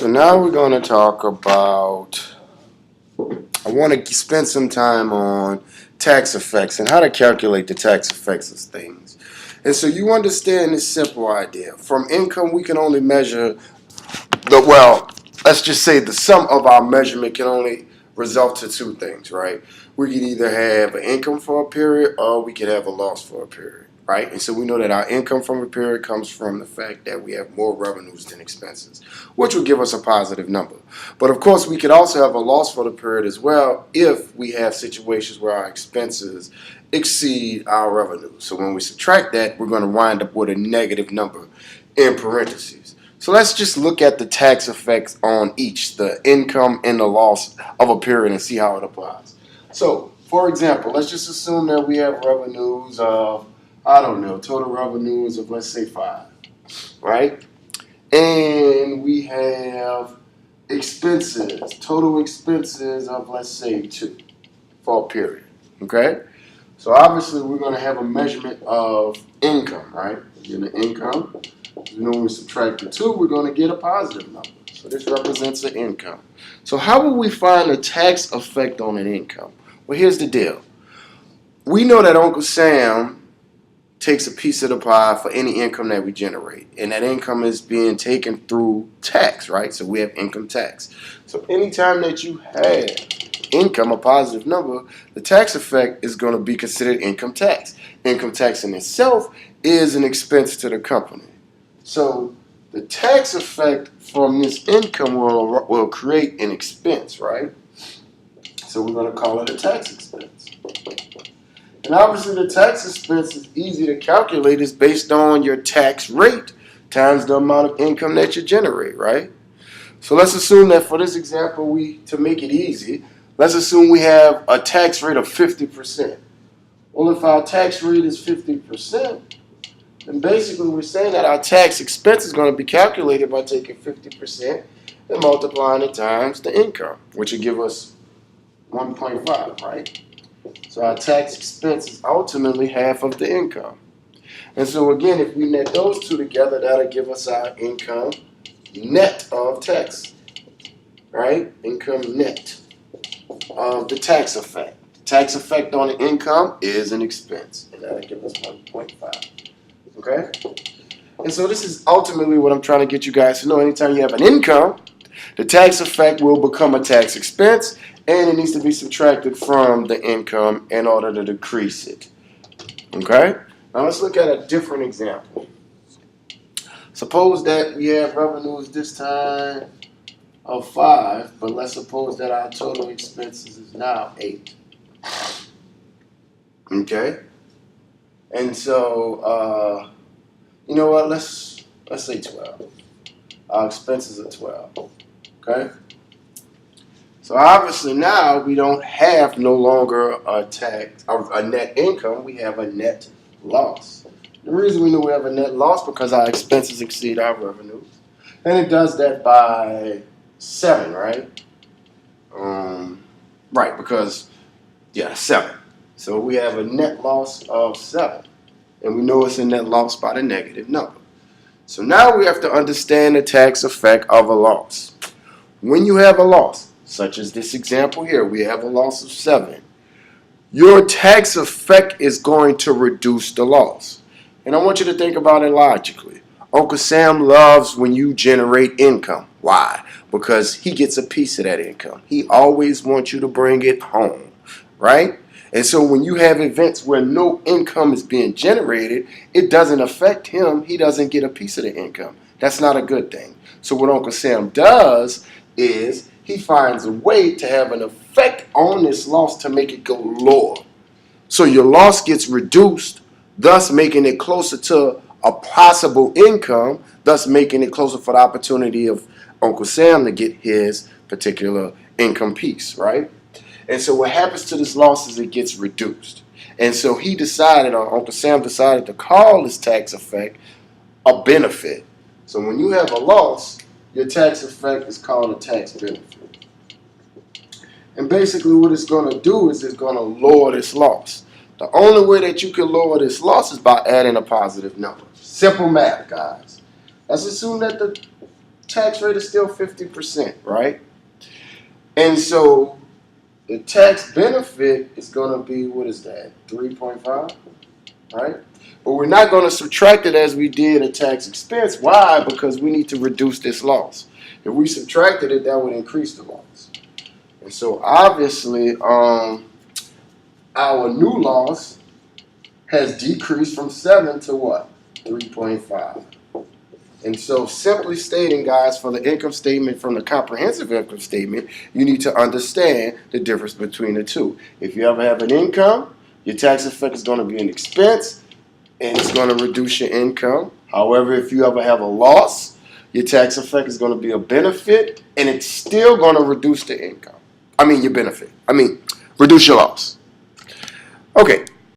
So now we're going to talk about, I want to spend some time on tax effects and how to calculate the tax effects of things. And so you understand this simple idea. From income, we can only measure let's just say the sum of our measurement can only result to two things, right? We could either have an income for a period or we could have a loss for a period, right? And so we know that our income from a period comes from the fact that we have more revenues than expenses, which will give us a positive number. But of course, we could also have a loss for the period as well if we have situations where our expenses exceed our revenues. So when we subtract that, we're going to wind up with a negative number in parentheses. So let's just look at the tax effects on each, the income and the loss of a period, and see how it applies. So, for example, let's just assume that we have revenues of, total revenues of, let's say, 5, right? And we have expenses, total expenses of, let's say, 2 for a period, okay? So obviously we're going to have a measurement of income, right? Again, the income. When we subtract the 2, we're going to get a positive number. So this represents an income. So how will we find the tax effect on an income? Well, here's the deal. We know that Uncle Sam takes a piece of the pie for any income that we generate. And that income is being taken through tax, right? So we have income tax. So anytime that you have income, a positive number, the tax effect is going to be considered income tax. Income tax in itself is an expense to the company. So the tax effect from this income will create an expense, right? So we're going to call it a tax expense. And obviously the tax expense is easy to calculate. It's based on your tax rate times the amount of income that you generate, right? So let's assume that for this example, to make it easy, let's assume we have a tax rate of 50%. Well, if our tax rate is 50%, and basically we're saying that our tax expense is going to be calculated by taking 50% and multiplying it times the income, which will give us 1.5, right? So our tax expense is ultimately half of the income. And so again, if we net those two together, that'll give us our income net of tax, right? Income net of the tax effect. The tax effect on the income is an expense, and that'll give us 1.5. Okay? And so this is ultimately what I'm trying to get you guys to know. Anytime you have an income, the tax effect will become a tax expense, and it needs to be subtracted from the income in order to decrease it. Okay? Now let's look at a different example. Suppose that we have revenues this time of 5, but let's suppose that our total expenses is now 8. Okay? And so, you know what? Let's say 12. Our expenses are 12. Okay? So obviously now we don't have no longer a net income. We have a net loss. The reason we know we have a net loss because our expenses exceed our revenues, and it does that by 7, right? Right, because 7. So we have a net loss of 7. And we know it's a net loss by the negative number. So now we have to understand the tax effect of a loss. When you have a loss, such as this example here, we have a loss of 7. Your tax effect is going to reduce the loss. And I want you to think about it logically. Uncle Sam loves when you generate income. Why? Because he gets a piece of that income. He always wants you to bring it home, right? And so when you have events where no income is being generated, it doesn't affect him. He doesn't get a piece of the income. That's not a good thing. So what Uncle Sam does is he finds a way to have an effect on this loss to make it go lower. So your loss gets reduced, thus making it closer to a possible income, thus making it closer for the opportunity of Uncle Sam to get his particular income piece, right? And so what happens to this loss is it gets reduced. And so Uncle Sam decided to call this tax effect a benefit. So when you have a loss, your tax effect is called a tax benefit. And basically what it's going to do is it's going to lower this loss. The only way that you can lower this loss is by adding a positive number. Simple math, guys. Let's assume that the tax rate is still 50%, right? And so the tax benefit is going to be, what is that, 3.5, right? But we're not going to subtract it as we did a tax expense. Why? Because we need to reduce this loss. If we subtracted it, that would increase the loss. And so obviously, our new loss has decreased from 7 to what? 3.5. And so simply stating, guys, for the income statement from the comprehensive income statement, you need to understand the difference between the two. If you ever have an income, your tax effect is going to be an expense, and it's going to reduce your income. However, if you ever have a loss, your tax effect is going to be a benefit, and it's still going to reduce the income. Your benefit. Reduce your loss. Okay,